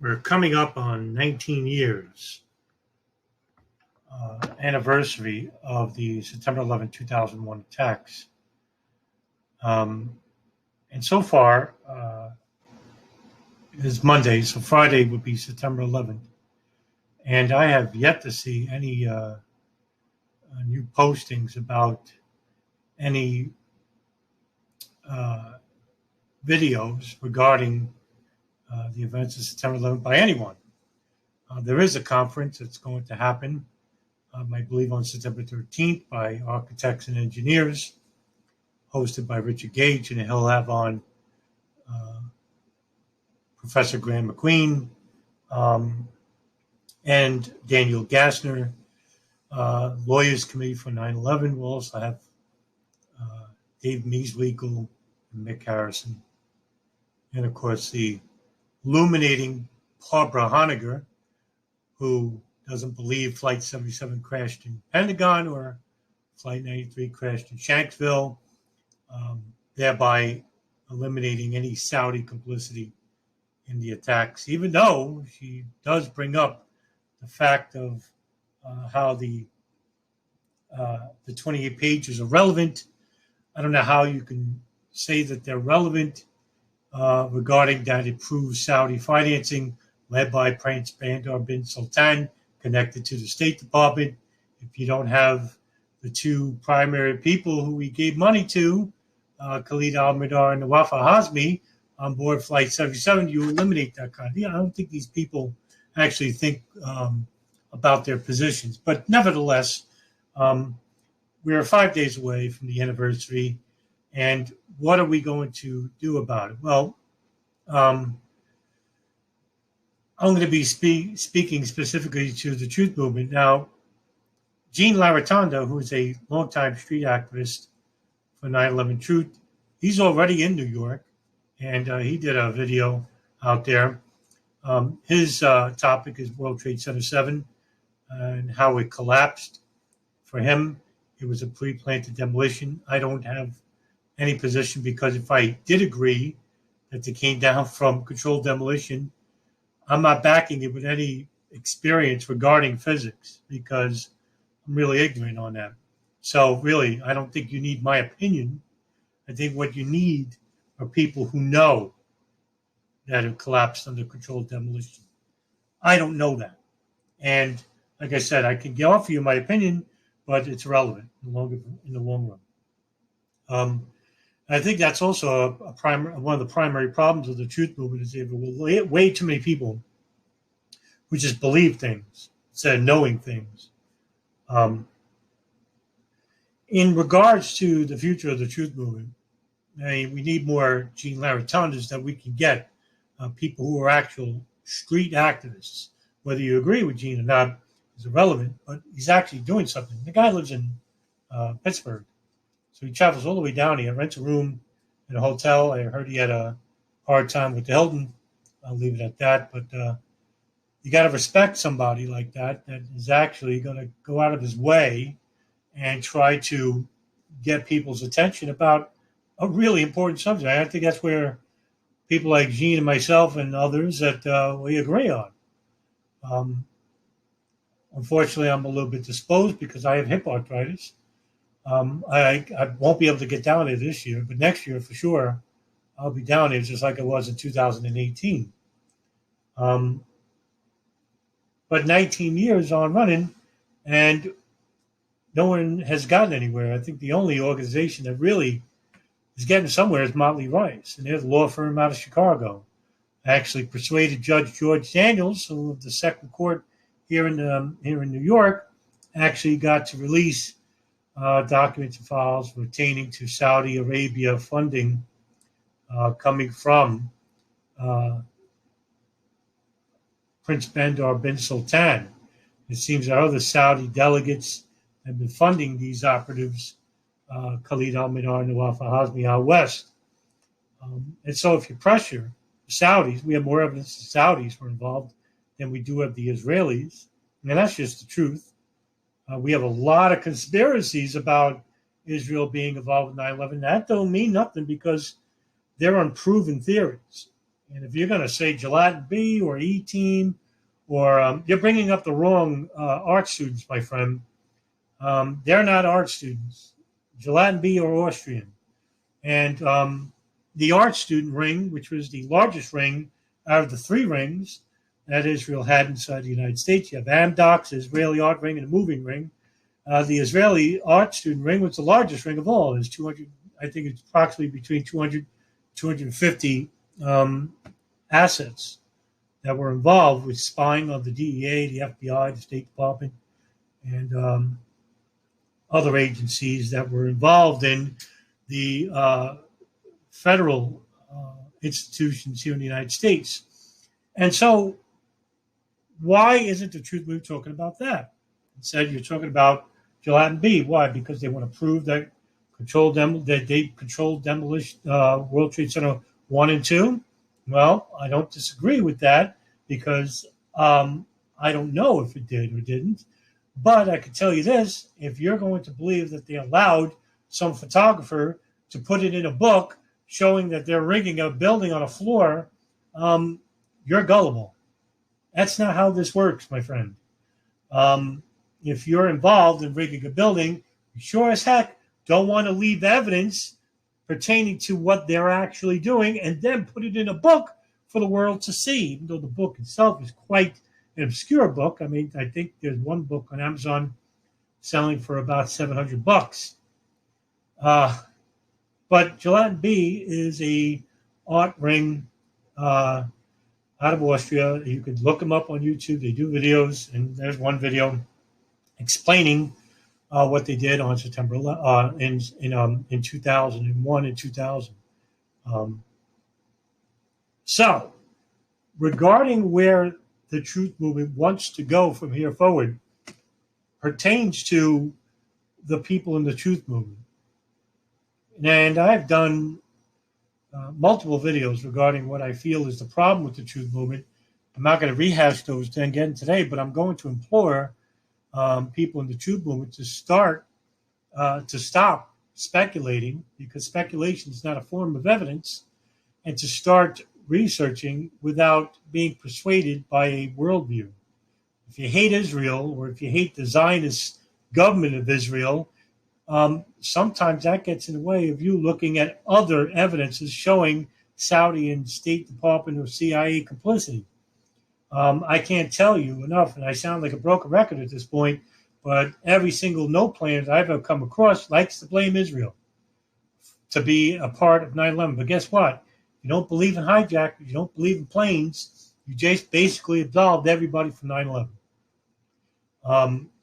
We're coming up on 19 years anniversary of the September 11, 2001 attacks. And so far, it is Monday, so Friday would be September 11th. And I have yet to see any new postings about any videos regarding the events of September 11th by anyone. There is a conference that's going to happen, I believe, on September 13th by architects and engineers, hosted by Richard Gage, and he'll have on Professor Graham McQueen and Daniel Gassner. Lawyers Committee for 9/11 will also have Dave Measlegal and Mick Harrison. And, of course, the illuminating Barbara Honegger, who doesn't believe Flight 77 crashed in Pentagon or Flight 93 crashed in Shanksville, thereby eliminating any Saudi complicity in the attacks, even though she does bring up the fact of how the 28 pages are relevant. I don't know how you can say that they're relevant regarding that it proves Saudi financing led by Prince Bandar bin Sultan connected to the State Department. If you don't have the two primary people who we gave money to, Khalid al-Mihdhar and Nawaf al-Hazmi, on board Flight 77, you eliminate that kind of thing. I don't think these people actually think about their positions. But nevertheless, we're 5 days away from the anniversary. And what are we going to do about it? Well, I'm going to be speaking specifically to the Truth Movement. Now, Gene Laratondo, who is a longtime street activist for 9/11 Truth, he's already in New York, and he did a video out there. His topic is World Trade Center 7 and how it collapsed. For him, it was a pre-planted demolition. I don't have any position because if I did agree that they came down from controlled demolition, I'm not backing it with any experience regarding physics because I'm really ignorant on that. So really, I don't think you need my opinion. I think what you need are people who know that it collapsed under controlled demolition. I don't know that. And like I said, I can offer you my opinion, but it's irrelevant in the long run. I think that's also one of the primary problems of the Truth Movement is there were way too many people who just believe things instead of knowing things. In regards to the future of the Truth Movement, we need more Gene Laratondas that we can get, people who are actual street activists. Whether you agree with Gene or not is irrelevant, but he's actually doing something. The guy lives in Pittsburgh, so he travels all the way down here, rents a room in a hotel. I heard he had a hard time with the Hilton. I'll leave it at that, but you got to respect somebody like that is actually going to go out of his way and try to get people's attention about a really important subject. I think that's where people like Gene and myself and others that we agree on. Unfortunately, I'm a little bit disposed because I have hip arthritis. I won't be able to get down there this year, but next year for sure, I'll be down there just like I was in 2018. But 19 years on running, and no one has gotten anywhere. I think the only organization that really is getting somewhere is Motley Rice, and they're the law firm out of Chicago. Actually persuaded Judge George Daniels, who of the Second Court here in New York, actually got to release documents and files pertaining to Saudi Arabia funding coming from Prince Bandar bin Sultan. It seems that other Saudi delegates have been funding these operatives, Khalid al-Mihdhar and Nawaf al-Hazmi out west. And so if you pressure the Saudis, we have more evidence the Saudis were involved than we do of the Israelis. And that's just the truth. We have a lot of conspiracies about Israel being involved with 9/11. That don't mean nothing because they're unproven theories. And if you're going to say Gelatin B or E-Team, or you're bringing up the wrong art students, my friend. They're not art students. Gelatin B are Austrian. And the art student ring, which was the largest ring out of the 3 rings that Israel had inside the United States. You have Amdocs, the Israeli art ring, and the moving ring. The Israeli art student ring was the largest ring of all. It's 200, I think it's approximately between 200, 250 assets that were involved with spying of the DEA, the FBI, the State Department, and other agencies that were involved in the federal institutions here in the United States. And so why isn't the truth movement talking about that? Instead, you're talking about Gelatin B. Why? Because they want to prove that they controlled demolition World Trade Center 1 and 2. Well, I don't disagree with that because I don't know if it did or didn't. But I can tell you this, if you're going to believe that they allowed some photographer to put it in a book showing that they're rigging a building on a floor, you're gullible. That's not how this works, my friend. If you're involved in rigging a building, you sure as heck don't want to leave evidence pertaining to what they're actually doing and then put it in a book for the world to see, even though the book itself is quite an obscure book. I mean, I think there's one book on Amazon selling for about $700. But Gelatin B is a art ring out of Austria. You could look them up on YouTube. They do videos, and there's one video explaining what they did on September in 2001 and 2000. So, regarding where the truth movement wants to go from here forward, pertains to the people in the truth movement. And I've done multiple videos regarding what I feel is the problem with the truth movement. I'm not going to rehash those again today, but I'm going to implore people in the truth movement to stop speculating, because speculation is not a form of evidence, and to start researching without being persuaded by a worldview. If you hate Israel, or if you hate the Zionist government of Israel, sometimes that gets in the way of you looking at other evidences showing Saudi and State Department or CIA complicity. I can't tell you enough, and I sound like a broken record at this point, but every single no planet I've ever come across likes to blame Israel to be a part of 9/11. But guess what? You don't believe in hijackers, you don't believe in planes, you just basically absolved everybody from 9/11.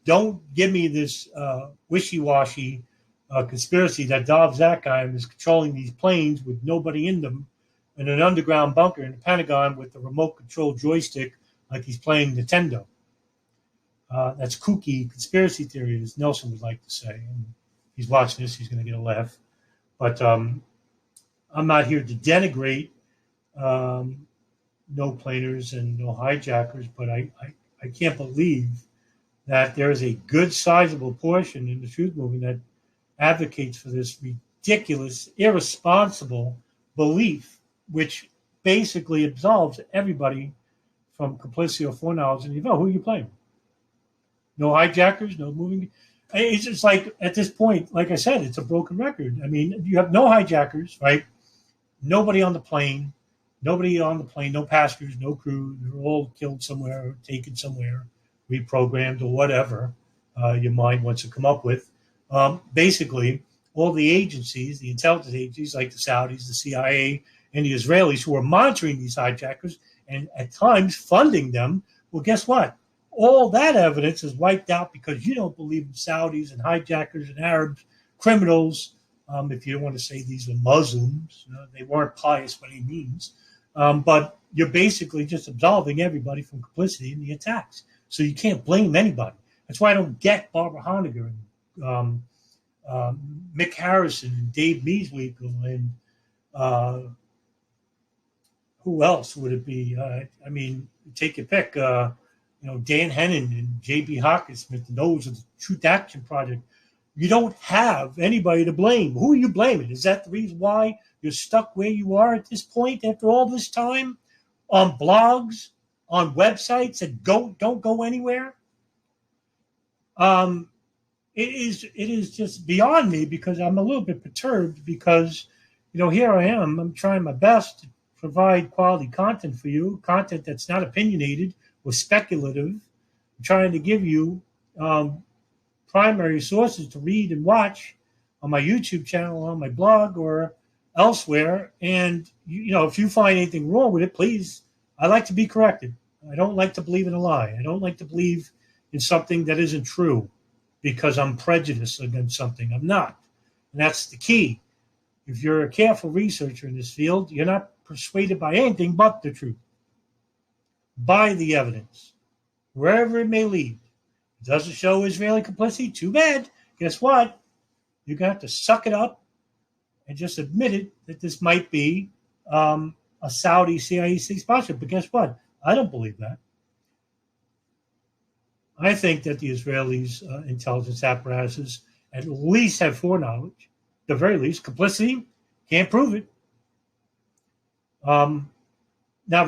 Don't give me this wishy-washy conspiracy that Dov Zakheim is controlling these planes with nobody in them in an underground bunker in the Pentagon with the remote control joystick like he's playing Nintendo. That's kooky conspiracy theory, as Nelson would like to say. And if he's watching this, he's going to get a laugh. But I'm not here to denigrate no planers and no hijackers, but I can't believe that there is a good sizable portion in the truth movement that advocates for this ridiculous, irresponsible belief, which basically absolves everybody from complicity or foreknowledge. And you know, who are you playing? No hijackers, no moving. It's just like, at this point, like I said, it's a broken record. I mean, you have no hijackers, right? Nobody on the plane, no passengers, no crew. They're all killed somewhere or taken somewhere, reprogrammed or whatever your mind wants to come up with. Basically, all the agencies, the intelligence agencies like the Saudis, the CIA, and the Israelis who are monitoring these hijackers and at times funding them, well, guess what? All that evidence is wiped out because you don't believe in Saudis and hijackers and Arabs, criminals. If you don't want to say these were Muslims, they weren't pious by any means. But you're basically just absolving everybody from complicity in the attacks. So you can't blame anybody. That's why I don't get Barbara Honegger and Mick Harrison and Dave Measweekle and who else would it be? I mean, take your pick. Dan Hennon and J.B. Hawkinsmith, and those are the Truth Action Project. You don't have anybody to blame. Who are you blaming? Is that the reason why you're stuck where you are at this point after all this time? On blogs, on websites that don't go anywhere? It is just beyond me, because I'm a little bit perturbed, because, here I am. I'm trying my best to provide quality content for you, content that's not opinionated or speculative. I'm trying to give you primary sources to read and watch on my YouTube channel, on my blog, or elsewhere. And, if you find anything wrong with it, please, I like to be corrected. I don't like to believe in a lie. I don't like to believe in something that isn't true because I'm prejudiced against something. I'm not. And that's the key. If you're a careful researcher in this field, you're not persuaded by anything but the truth. By the evidence, wherever it may lead. It doesn't show Israeli complicity? Too bad. Guess what? You're going to have to suck it up and just admit it, that this might be a Saudi CIA sponsorship. But guess what? I don't believe that. I think that the Israelis' intelligence apparatuses at least have foreknowledge, at the very least. Complicity, can't prove it. Not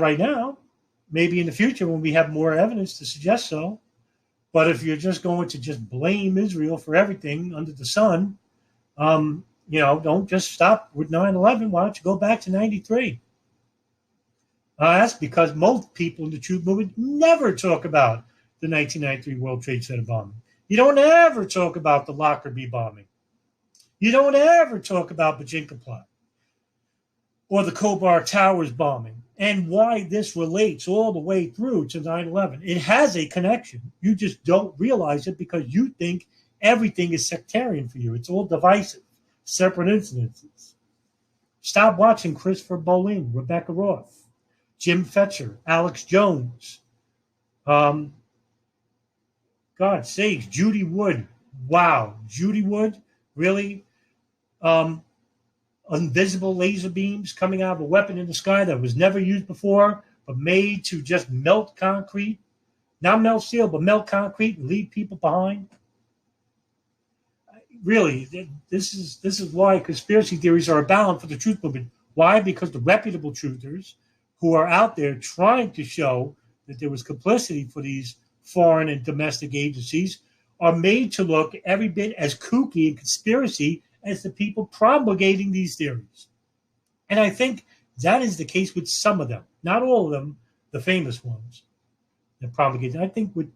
right now. Maybe in the future when we have more evidence to suggest so. But if you're just going to just blame Israel for everything under the sun, don't just stop with 9/11. Why don't you go back to 93? That's because most people in the truth movement never talk about the 1993 World Trade Center bombing. You don't ever talk about the Lockerbie bombing. You don't ever talk about Bajinka plot or the Khobar Towers bombing, and why this relates all the way through to 9/11. It has a connection. You just don't realize it because you think everything is sectarian for you. It's all divisive, separate incidences. Stop watching Christopher Bolin, Rebecca Roth, Jim Fetcher, Alex Jones, God's sakes, Judy Wood. Wow, Judy Wood, really? Invisible laser beams coming out of a weapon in the sky that was never used before, but made to just melt concrete. Not melt steel, but melt concrete and leave people behind. Really, this is why conspiracy theories are abound for the truth movement. Why? Because the reputable truthers who are out there trying to show that there was complicity for these foreign and domestic agencies are made to look every bit as kooky and conspiracy as the people promulgating these theories. And I think that is the case with some of them. Not all of them, the famous ones that promulgate. I think with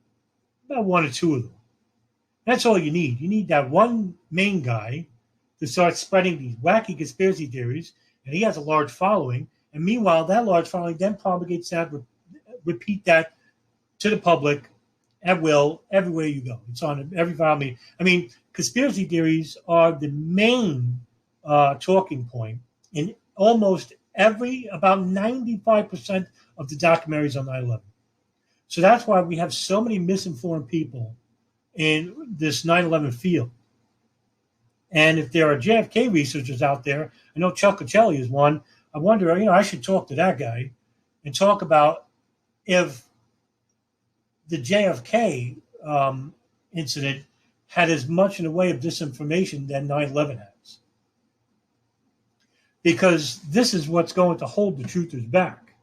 about one or two of them. That's all you need. You need that one main guy to start spreading these wacky conspiracy theories, and he has a large following. And meanwhile, that large following then promulgates that, repeat that to the public at will, everywhere you go. It's on every file meeting. I mean, conspiracy theories are the main talking point in almost about 95% of the documentaries on 9/11. So that's why we have so many misinformed people in this 9/11 field. And if there are JFK researchers out there, I know Chuck Cocelli is one. I wonder, I should talk to that guy and talk about if the JFK incident had as much in the way of disinformation than 9/11 has. Because this is what's going to hold the truthers back.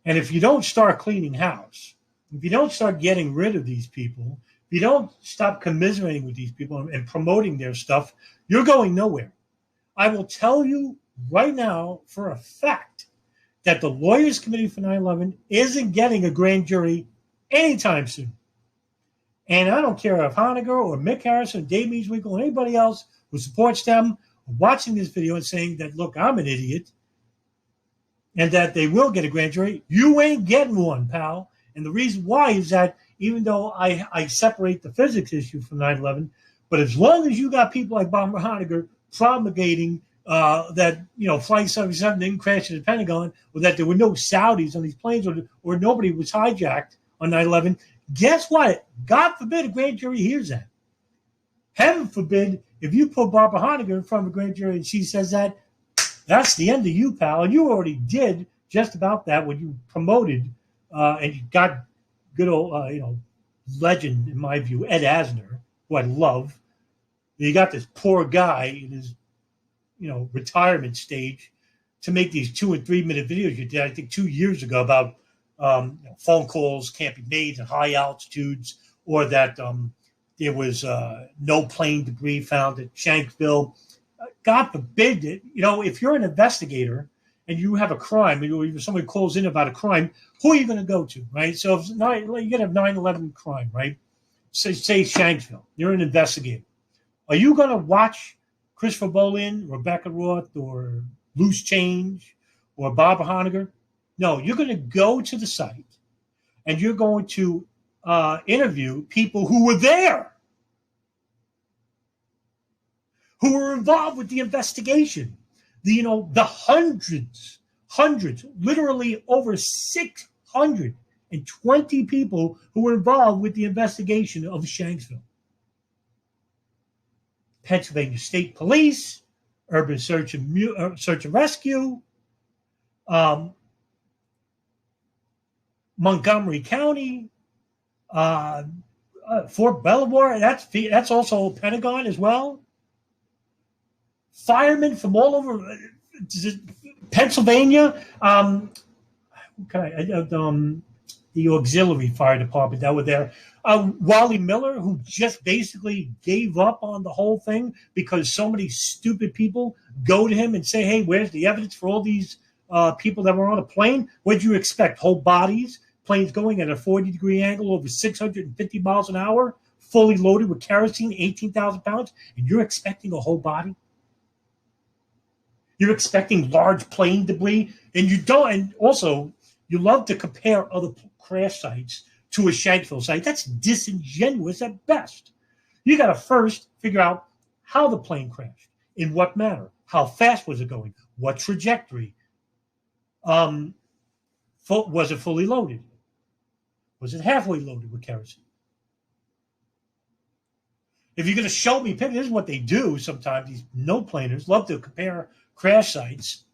And if you don't start cleaning house, if you don't start getting rid of these people, if you don't stop commiserating with these people and promoting their stuff, you're going nowhere. I will tell you right now for a fact that the Lawyers Committee for 9/11 isn't getting a grand jury anytime soon. And I don't care if Honegger or Mick Harrison, Dave Meeswinkle, or anybody else who supports them watching this video and saying that, look, I'm an idiot, and that they will get a grand jury. You ain't getting one, pal. And the reason why is that even though I separate the physics issue from 9/11, but as long as you got people like Bomber Honegger promulgating that, Flight 77 didn't crash at the Pentagon, or that there were no Saudis on these planes, or nobody was hijacked on 9/11, guess what? God forbid a grand jury hears that. Heaven forbid if you put Barbara Honegger in front of a grand jury and she says that, that's the end of you, pal. And you already did just about that when you promoted and you got good old, legend, in my view, Ed Asner, who I love, You got this poor guy in his, retirement stage to make these 2 and 3 minute videos you did, I think 2 years ago, about phone calls can't be made at high altitudes, or that there was no plane debris found at Shanksville. God forbid it. If you're an investigator and you have a crime, or if somebody calls in about a crime, who are you going to go to, right? So if you're going to have 9/11 crime, right? Say Shanksville. You're an investigator. Are you going to watch Christopher Bolin, Rebecca Roth, or Loose Change, or Bob Honegger? No, you're going to go to the site and you're going to interview people who were there, who were involved with the investigation. The hundreds, literally over 620 people who were involved with the investigation of Shanksville. Pennsylvania State Police, Urban Search and Rescue, Montgomery County, Fort Belvoir. That's also Pentagon as well. Firemen from all over Pennsylvania. The auxiliary fire department that were there. Wally Miller, who just basically gave up on the whole thing because so many stupid people go to him and say, hey, where's the evidence for all these people that were on a plane? What did you expect? Whole bodies, planes going at a 40-degree angle over 650 miles an hour, fully loaded with kerosene, 18,000 pounds, and you're expecting a whole body? You're expecting large plane debris, and you don't. And also, you love to compare other crash sites to a Shanksville site. That's disingenuous at best. You got to first figure out how the plane crashed, in what manner, how fast was it going, what trajectory, was it fully loaded, was it halfway loaded with kerosene? If you're going to show me pictures, this is what they do sometimes. These no-planers love to compare crash sites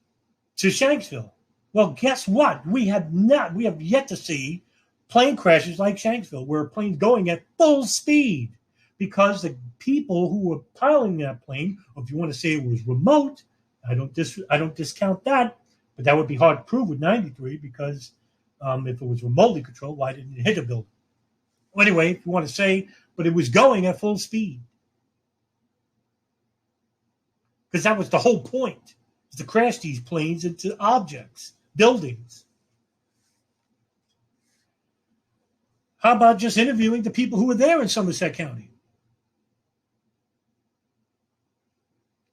to Shanksville. Well, guess what? We have yet to see plane crashes like Shanksville, where a plane's going at full speed, because the people who were piloting that plane, or if you want to say it was remote, I don't discount that, but that would be hard to prove with 93, because if it was remotely controlled, why didn't it hit a building? Well, anyway, if you want to say, but it was going at full speed, because that was the whole point, is to crash these planes into objects, buildings. How about just interviewing the people who were there in Somerset County?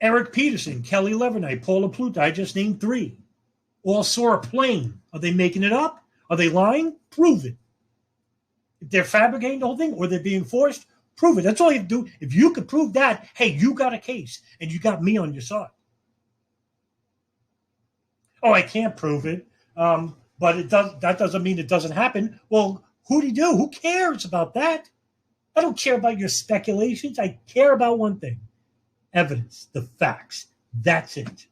Eric Peterson, Kelly Levernight, Paula Pluta, I just named 3. All saw a plane. Are they making it up? Are they lying? Prove it. If they're fabricating the whole thing, or they're being forced, prove it. That's all you have to do. If you could prove that, hey, you got a case, and you got me on your side. Oh, I can't prove it, but that doesn't mean it doesn't happen. Well, who'd he do? Who cares about that? I don't care about your speculations. I care about one thing: evidence, the facts. That's it.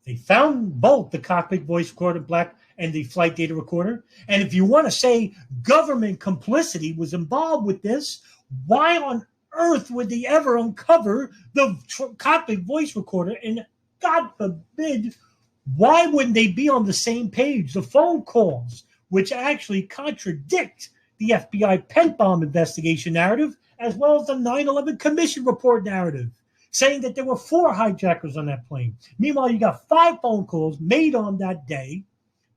They found both the cockpit voice recorder black and the flight data recorder. And if you want to say government complicity was involved with this, why on earth would they ever uncover the cockpit voice recorder? And God forbid, why wouldn't they be on the same page? The phone calls, which actually contradict the FBI Pent Bomb investigation narrative, as well as the 9/11 Commission report narrative, saying that there were 4 hijackers on that plane. Meanwhile, you got 5 phone calls made on that day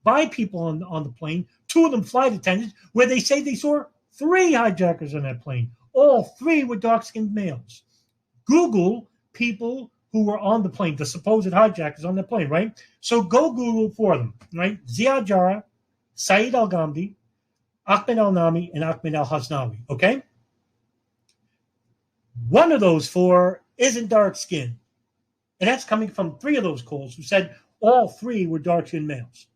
by people on the plane, 2 of them flight attendants, where they say they saw 3 hijackers on that plane. All 3 were dark-skinned males. Google people who were on the plane, the supposed hijackers on the plane, right? So go Google for them, right? Ziad Jarrah, Saeed Al-Ghamdi, Ahmed Al-Nami, and Ahmed Al-Hasnawi, okay? One of those 4 isn't dark-skinned. And that's coming from 3 of those calls who said all 3 were dark-skinned males.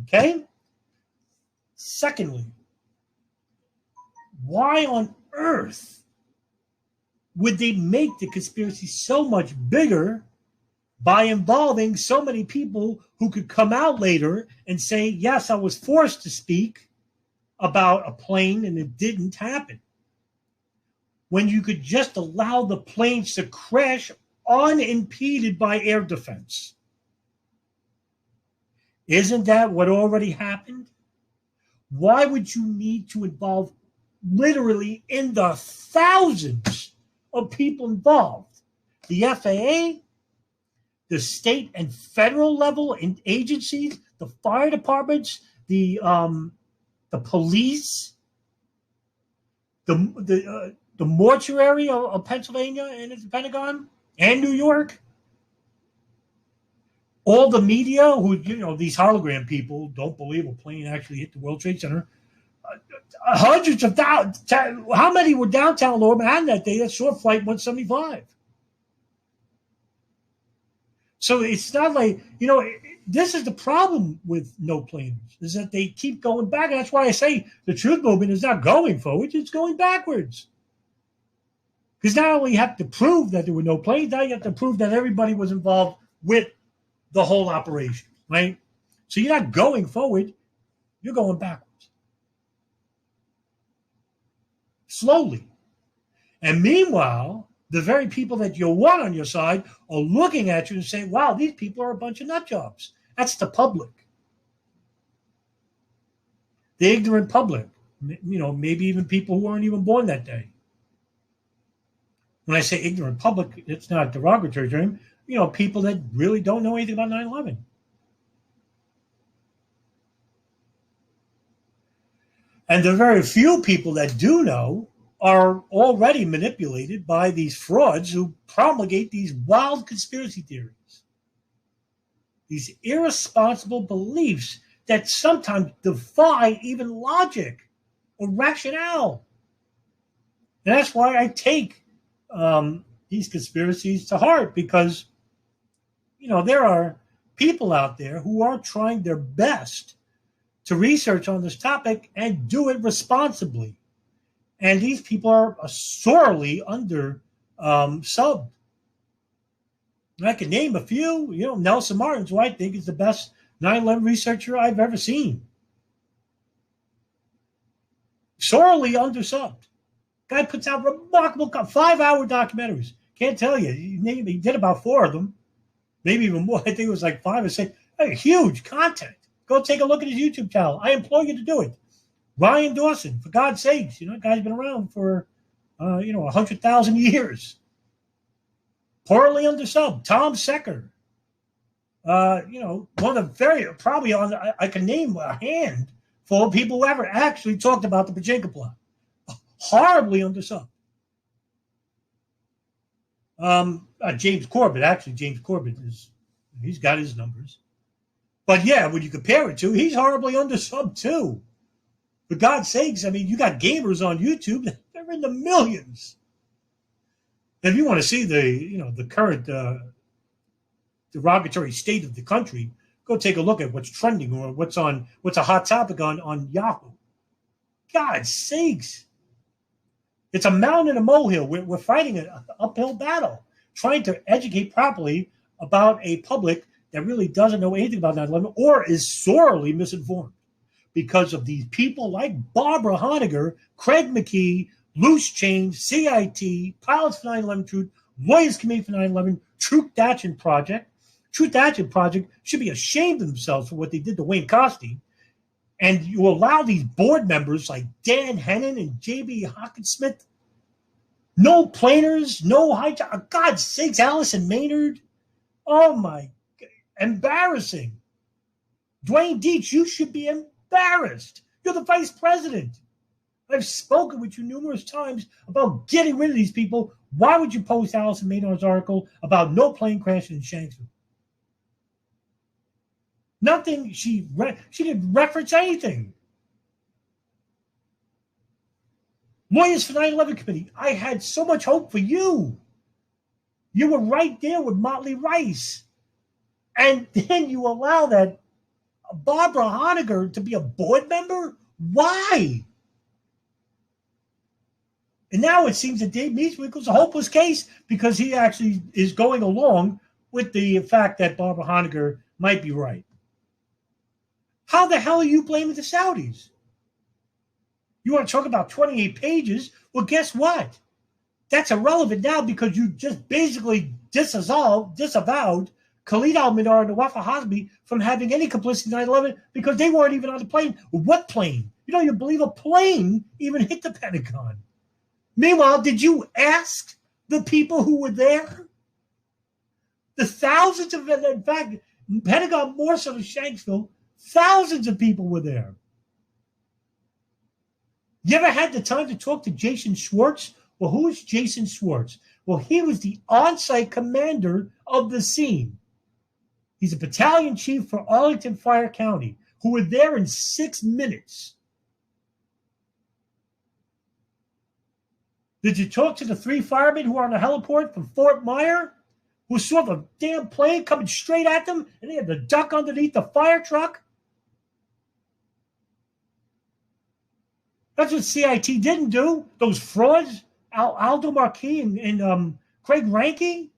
Okay? Secondly, why on earth would they make the conspiracy so much bigger by involving so many people who could come out later and say, yes, I was forced to speak about a plane and it didn't happen? when you could just allow the planes to crash unimpeded by air defense? Isn't that what already happened? Why would you need to involve literally in the thousands of people involved? The FAA, the state and federal level agencies, the fire departments, the police, the mortuary of Pennsylvania and the Pentagon and New York. All the media who, these hologram people don't believe a plane actually hit the World Trade Center. Hundreds of thousands. How many were downtown Lower Manhattan that day that saw Flight 175? So it's not like, this is the problem with no planers, is that they keep going back. And that's why I say the truth movement is not going forward, it's going backwards. Because not only you have to prove that there were no planes, now you have to prove that everybody was involved with the whole operation, right? So you're not going forward, you're going backwards. Slowly. And meanwhile, the very people that you want on your side are looking at you and saying, wow, these people are a bunch of nut jobs. That's the public. The ignorant public. Maybe even people who weren't even born that day. When I say ignorant public, it's not a derogatory term. People that really don't know anything about 9/11. And the very few people that do know are already manipulated by these frauds who promulgate these wild conspiracy theories, these irresponsible beliefs that sometimes defy even logic or rationale. And that's why I take these conspiracies to heart, because there are people out there who are trying their best to research on this topic and do it responsibly. And these people are sorely under subbed. And I can name a few. Nelson Martins, who I think is the best 9/11 researcher I've ever seen. Sorely undersubbed. Guy puts out remarkable 5-hour documentaries. Can't tell you. He did about 4 of them. Maybe even more. I think it was like 5 or 6. Huge content. Go take a look at his YouTube channel. I implore you to do it. Ryan Dawson, for God's sakes, guy's been around for, 100,000 years. Poorly undersubbed. Tom Secker. One of the probably I can name a handful of people who ever actually talked about the Pachinko plot. Horribly undersubbed. James Corbett he's got his numbers. But yeah, when you compare it to, he's horribly undersubbed too. For God's sakes, you got gamers on YouTube, they're in the millions. If you want to see the current derogatory state of the country, go take a look at what's trending or what's a hot topic on Yahoo. God's sakes. It's a mountain and a molehill. We're fighting an uphill battle, trying to educate properly about a public that really doesn't know anything about 9/11 or is sorely misinformed because of these people like Barbara Honegger, Craig McKee, Loose Change, CIT, Pilots for 9/11 Truth, Lawyers Committee for 9/11, Truth Action Project. Truth Action Project should be ashamed of themselves for what they did to Wayne Costi. And you allow these board members like Dan Hennon and J.B. Hockensmith, no planers, no hijack. God's sakes, Allison Maynard. Oh my, embarrassing. Dwayne Dietz, you should be embarrassed. You're the vice president. I've spoken with you numerous times about getting rid of these people. Why would you post Allison Maynard's article about no plane crashing in Shanksville? Nothing. She didn't reference anything. Lawyers for 9/11 Committee. I had so much hope for you. You were right there with Motley Rice. And then you allow that Barbara Honegger to be a board member? Why? And now it seems that Dave Meeswinkle's a hopeless case because he actually is going along with the fact that Barbara Honegger might be right. How the hell are you blaming the Saudis? You want to talk about 28 pages? Well, guess what? that's irrelevant now because you just basically disavowed Khalid al-Mihdhar and Nawaf Hazmi from having any complicity in 9/11 because they weren't even on the plane. What plane? You don't even believe a plane even hit the Pentagon. Meanwhile, did you ask the people who were there? The thousands of, in fact, Pentagon more so than Shanksville, thousands of people were there. You ever had the time to talk to Jason Schwartz? Well, who is Jason Schwartz? Well, he was the on-site commander of the scene. He's a battalion chief for Arlington Fire County, who were there in 6 minutes. Did you talk to the 3 firemen who were on the heliport from Fort Myer, who saw the damn plane coming straight at them, and they had to duck underneath the fire truck? That's what CIT didn't do. Those frauds, Aldo Marquis and Craig Ranke,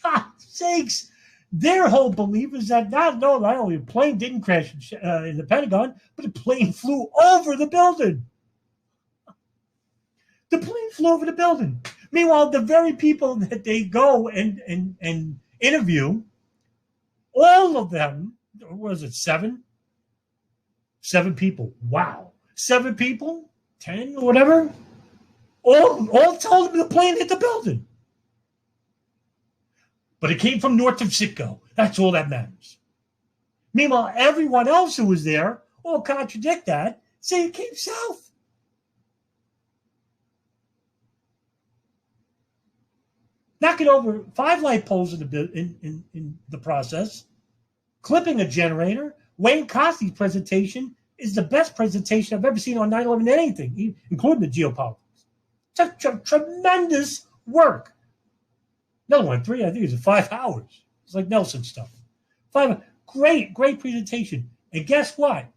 God sakes, their whole belief is that not only the plane didn't crash in the Pentagon, but the plane flew over the building. The plane flew over the building. Meanwhile, the very people that they go and interview, all of them, what was it, 7? 7 people. Wow. 7 people? 10 or whatever? All told them the plane hit the building. But it came from north of Sitco. That's all that matters. Meanwhile, everyone else who was there all contradict that, say it came south. Knocking over 5 light poles in the process, clipping a generator. Wayne Costy's presentation is the best presentation I've ever seen on 9/11 anything, including the geopolitics. Tremendous work. Another one, 3, I think it was 5 hours. It's like Nelson stuff. 5, great presentation. And guess what?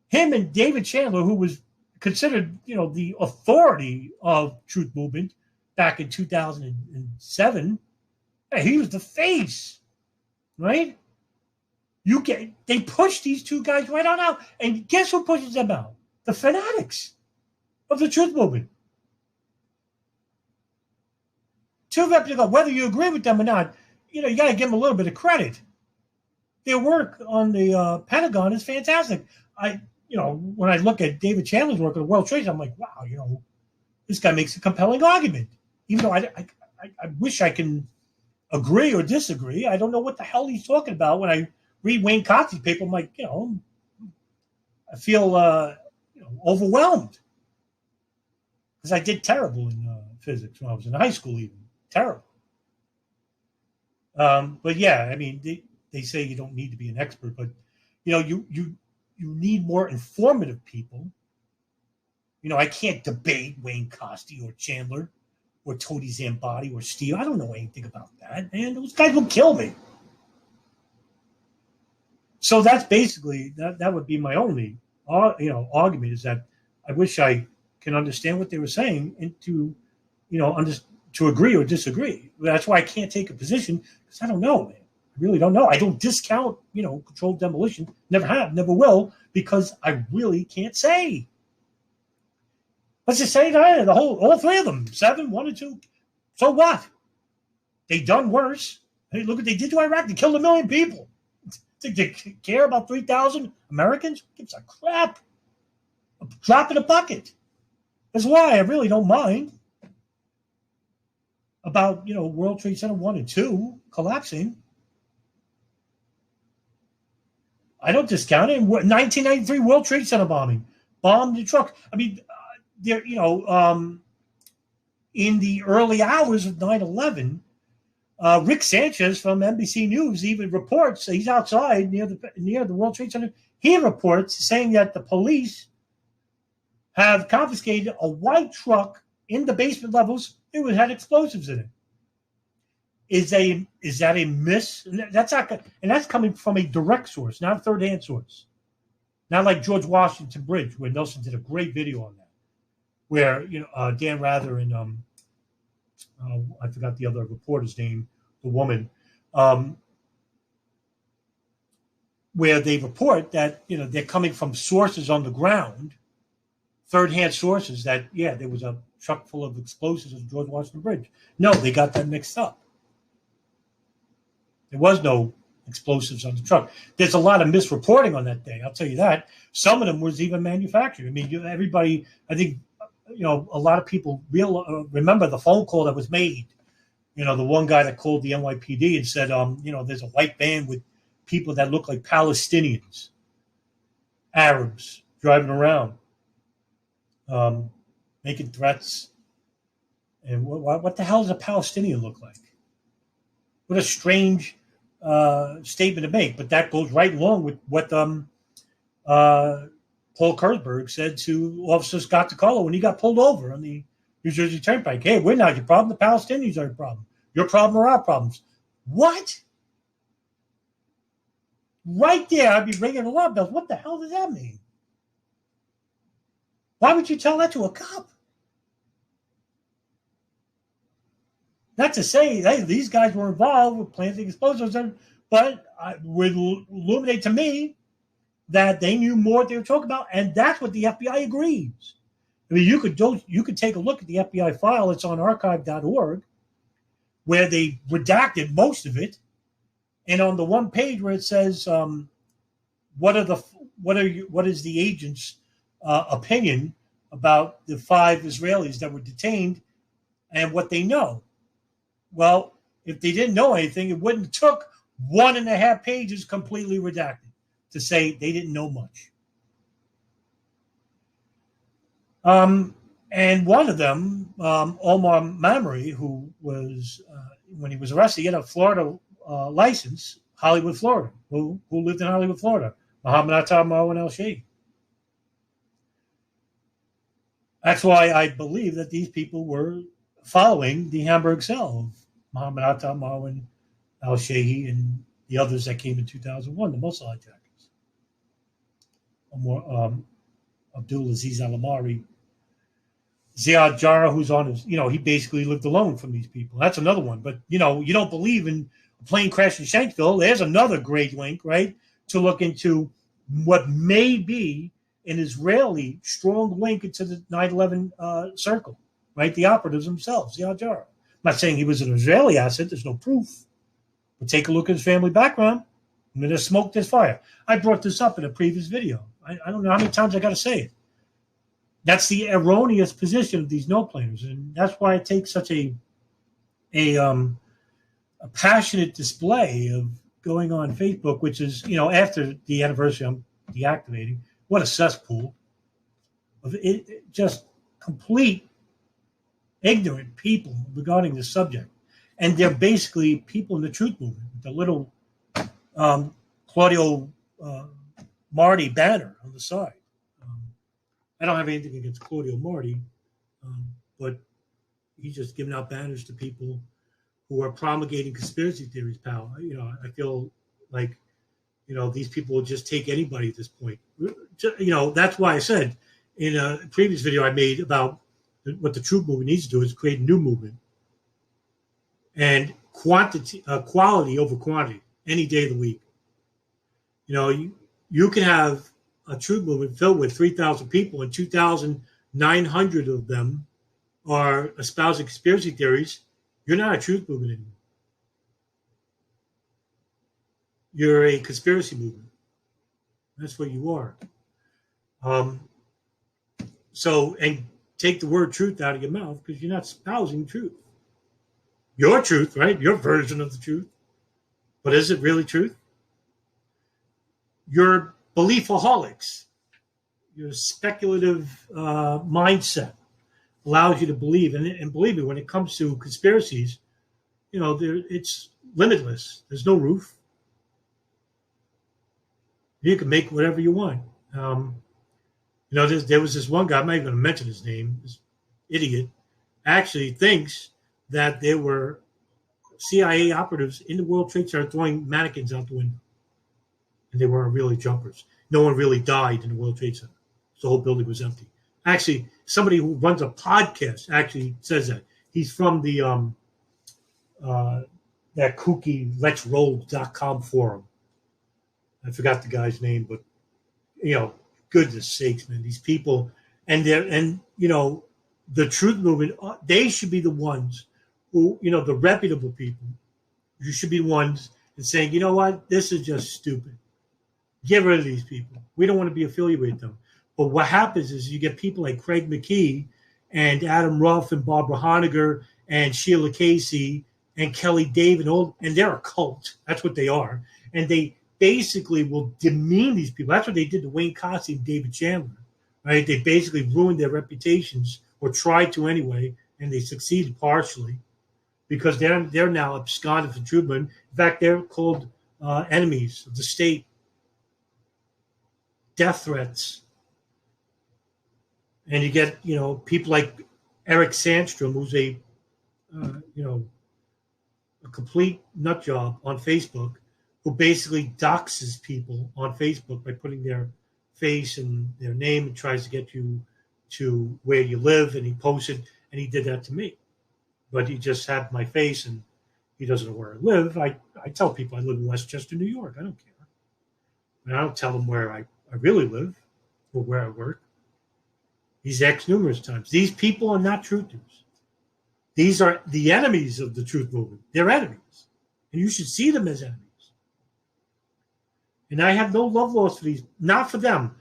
Him and David Chandler, who was considered, the authority of Truth Movement back in 2007, he was the face, right? They push these 2 guys right on out. And guess who pushes them out? The fanatics of the Truth Movement. 2 reps ago, whether you agree with them or not, you got to give them a little bit of credit. Their work on the Pentagon is fantastic. When I look at David Chandler's work on the World Trade Center, I'm like, wow, this guy makes a compelling argument. Even though I wish I can agree or disagree. I don't know what the hell he's talking about. When I read Wayne Costy's paper, I'm like, I feel overwhelmed. Because I did terrible in physics when I was in high school even. Terrible. But yeah, I mean, they say you don't need to be an expert, but you need more informative people. I can't debate Wayne Costy or Chandler or Tony Zambati or Steve. I don't know anything about that, man. Those guys will kill me. So that's basically that would be my only argument, is that I wish I can understand what they were saying and to to agree or disagree. That's why I can't take a position, because I don't know, man. I really don't know. I don't discount, controlled demolition. Never have, never will, because I really can't say. Let's just say that all 3 of them, 7, 1 and 2. So what? They done worse. Hey, look what they did to Iraq. They killed 1 million people. Think they care about 3,000 Americans? Who gives a crap? A drop in a bucket. That's why I really don't mind about, World Trade Center 1 and 2 collapsing. I don't discount it. 1993 World Trade Center bombing. Bombed the truck. I mean, in the early hours of 9/11, Rick Sanchez from NBC News even reports, he's outside near the World Trade Center. He reports saying that the police have confiscated a white truck in the basement levels. It had explosives in it. Is that a miss? That's not, and that's coming from a direct source, not a third-hand source. Not like George Washington Bridge, where Nelson did a great video on that, where Dan Rather and I forgot the other reporter's name, the woman, where they report that they're coming from sources on the ground, third-hand sources, that there was a truck full of explosives at the George Washington Bridge. No, they got that mixed up. There was no explosives on the truck. There's a lot of misreporting on that day. I'll tell you that. Some of them was even manufactured. I mean, everybody, I think, a lot of people remember the phone call that was made. The one guy that called the NYPD and said, there's a white van with people that look like Palestinians, Arabs, driving around, making threats. And what the hell does a Palestinian look like? What a strange statement to make. But that goes right along with what Paul Kurzberg said to Officer Scott DiCarlo when he got pulled over on the New Jersey Turnpike. Hey, we're not your problem. The Palestinians are your problem. Your problem are our problems. What? Right there, I'd be ringing alarm bells. What the hell does that mean? Why would you tell that to a cop? Not to say, hey, these guys were involved with planting explosives, but it would illuminate to me that they knew more what they were talking about, and that's what the FBI agrees. I mean, you could take a look at the FBI file. It's on archive.org, where they redacted most of it, and on the one page where it says, what is the agent's opinion about the 5 Israelis that were detained and what they know? Well, if they didn't know anything, it wouldn't have took 1.5 pages completely redacted to say they didn't know much. And one of them, Omar Mamre, who was, when he was arrested, he had a Florida license, Hollywood, Florida, who lived in Hollywood, Florida, Muhammad Atta Marwan al-Sheikh. That's why I believe that these people were following the Hamburg cell of Muhammad Atta Marwan al-Sheikh and the others that came in 2001, the Mosul hijackers. Abdul Aziz Al-Amari, Ziad Jarrah, who's on his, he basically lived alone from these people. That's another one. But, you don't believe in a plane crash in Shanksville. There's another great link, right, to look into what may be an Israeli strong link into the 9/11 circle, right? The operatives themselves, Ziad Jarrah. I'm not saying he was an Israeli asset. There's no proof. But take a look at his family background. I mean, there's smoke, there's fire. I brought this up in a previous video. I don't know how many times I got to say it. That's the erroneous position of these no-planers, and that's why it takes such a passionate display of going on Facebook, which is, after the anniversary, I'm deactivating. What a cesspool of it, just complete ignorant people regarding this subject, and they're basically people in the truth movement with the little Claudio Marti banner on the side. I don't have anything against Claudio Marti, but he's just giving out banners to people who are promulgating conspiracy theories, pal. I feel like, these people will just take anybody at this point. That's why I said in a previous video I made about what the truth movement needs to do is create a new movement. And quality over quantity, any day of the week. You can have a truth movement filled with 3,000 people, and 2,900 of them are espousing conspiracy theories. You're not a truth movement anymore. You're a conspiracy movement. That's what you are. And take the word truth out of your mouth, because you're not espousing truth. Your truth, right? Your version of the truth. But is it really truth? You're beliefaholics. Your speculative mindset allows you to believe. And believe me, when it comes to conspiracies, it's limitless. There's no roof. You can make whatever you want. There was this one guy, I'm not even going to mention his name, this idiot, actually thinks that there were CIA operatives in the World Trade Center throwing mannequins out the window. And they weren't really jumpers. No one really died in the World Trade Center. The whole building was empty. Actually, somebody who runs a podcast actually says that. He's from the that kooky letsroll.com forum. I forgot the guy's name, but goodness sakes, man, these people, and the truth movement, they should be the ones who, the reputable people, you should be the ones and saying, you know what, this is just stupid. Get rid of these people. We don't want to be affiliated with them. But what happens is you get people like Craig McKee and Adam Ruff and Barbara Honegger and Sheila Casey and Kelly David, and they're a cult. That's what they are. And they basically will demean these people. That's what they did to Wayne Cosby and David Chandler, right? They basically ruined their reputations, or tried to anyway, and they succeeded partially because they're now absconded from truth movement. In fact, they're called enemies of the state. Death threats. And you get, people like Eric Sandstrom, who's a complete nut job on Facebook, who basically doxes people on Facebook by putting their face and their name and tries to get you to where you live. And he posted, and he did that to me. But he just had my face, and he doesn't know where I live. I tell people I live in Westchester, New York. I don't care. And I don't tell them where I really live or where I work. He's asked numerous times. These people are not truthers. These are the enemies of the truth movement. They're enemies. And you should see them as enemies. And I have no love lost for these, not for them,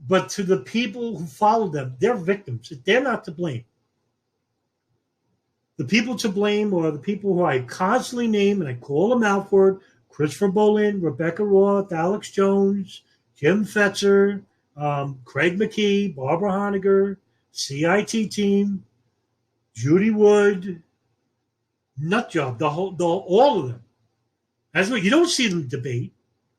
but to the people who follow them. They're victims. They're not to blame. The people to blame are the people who I constantly name, and I call them out for it: Christopher Bolin, Rebecca Roth, Alex Jones, Jim Fetzer, Craig McKee, Barbara Honegger, CIT team, Judy Wood, Nutjob, all of them. That's what you don't see them debate.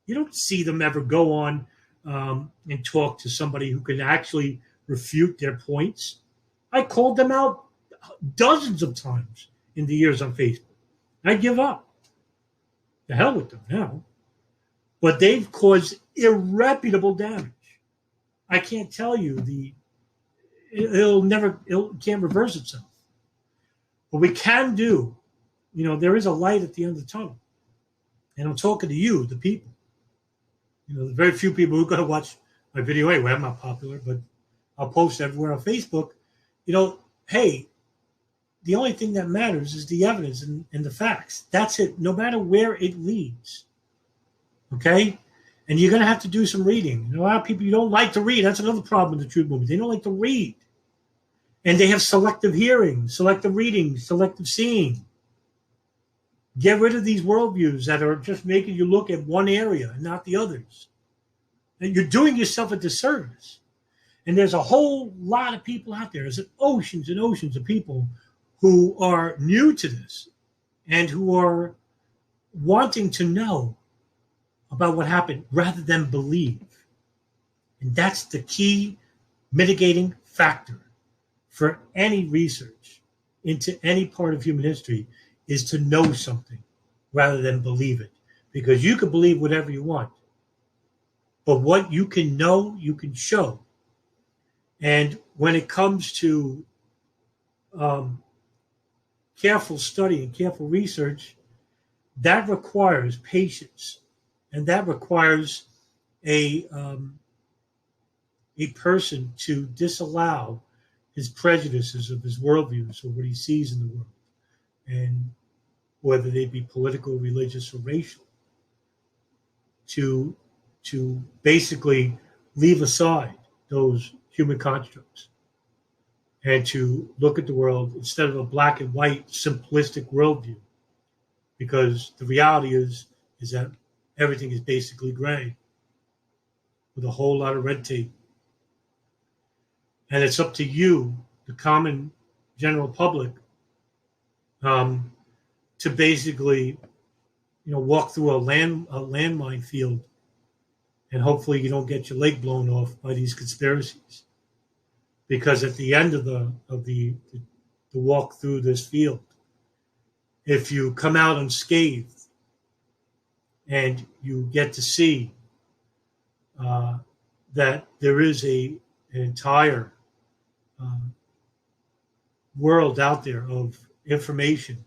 You don't see them ever go on and talk to somebody who can actually refute their points. I called them out dozens of times in the years on Facebook. I give up. The hell with them now. But they've caused irreparable damage. I can't tell you it can't reverse itself. But we can do, there is a light at the end of the tunnel. And I'm talking to you, the people. The very few people who are going to watch my video anyway. I'm not popular, but I'll post everywhere on Facebook. Hey, the only thing that matters is the evidence and the facts. That's it, no matter where it leads. Okay? And you're going to have to do some reading. A lot of people, you don't like to read. That's another problem with the truth movement. They don't like to read. And they have selective hearing, selective reading, selective seeing. Get rid of these worldviews that are just making you look at one area and not the others. And you're doing yourself a disservice. And there's a whole lot of people out there. There's oceans and oceans of people who are new to this and who are wanting to know about what happened rather than believe. And that's the key mitigating factor for any research into any part of human history, is to know something rather than believe it. Because you can believe whatever you want, but what you can know, you can show. And when it comes to careful study and careful research, that requires patience, and that requires a person to disallow his prejudices of his worldviews or what he sees in the world, and whether they be political, religious, or racial, to basically leave aside those human constructs and to look at the world instead of a black and white simplistic worldview, because the reality is that everything is basically gray with a whole lot of red tape. And it's up to you, the common general public, to basically, walk through a landmine field, and hopefully you don't get your leg blown off by these conspiracies. Because at the end of the walk through this field, if you come out unscathed and you get to see that there is an entire world out there of information,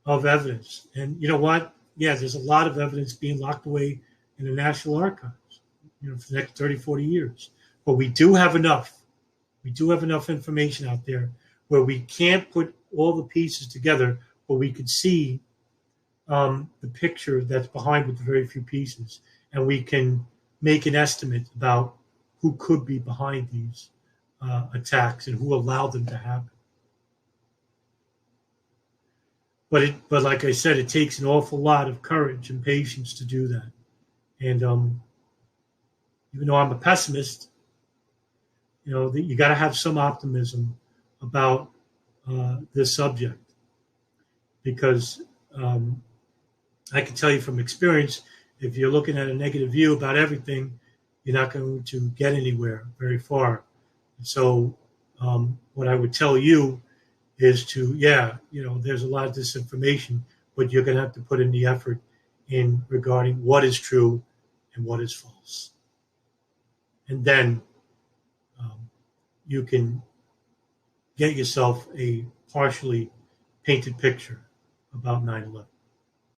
of evidence. And you know what? Yeah, there's a lot of evidence being locked away in the National Archives, for the next 30, 40 years. But we do have enough. We do have enough information out there where we can't put all the pieces together, but we could see the picture that's behind with the very few pieces, and we can make an estimate about who could be behind these attacks and who allowed them to happen. But like I said, it takes an awful lot of courage and patience to do that. And even though I'm a pessimist, you got to have some optimism about this subject, because I can tell you from experience, if you're looking at a negative view about everything, you're not going to get anywhere very far. And so what I would tell you is to, there's a lot of disinformation, but you're going to have to put in the effort in regarding what is true and what is false. And then you can get yourself a partially painted picture about 9/11.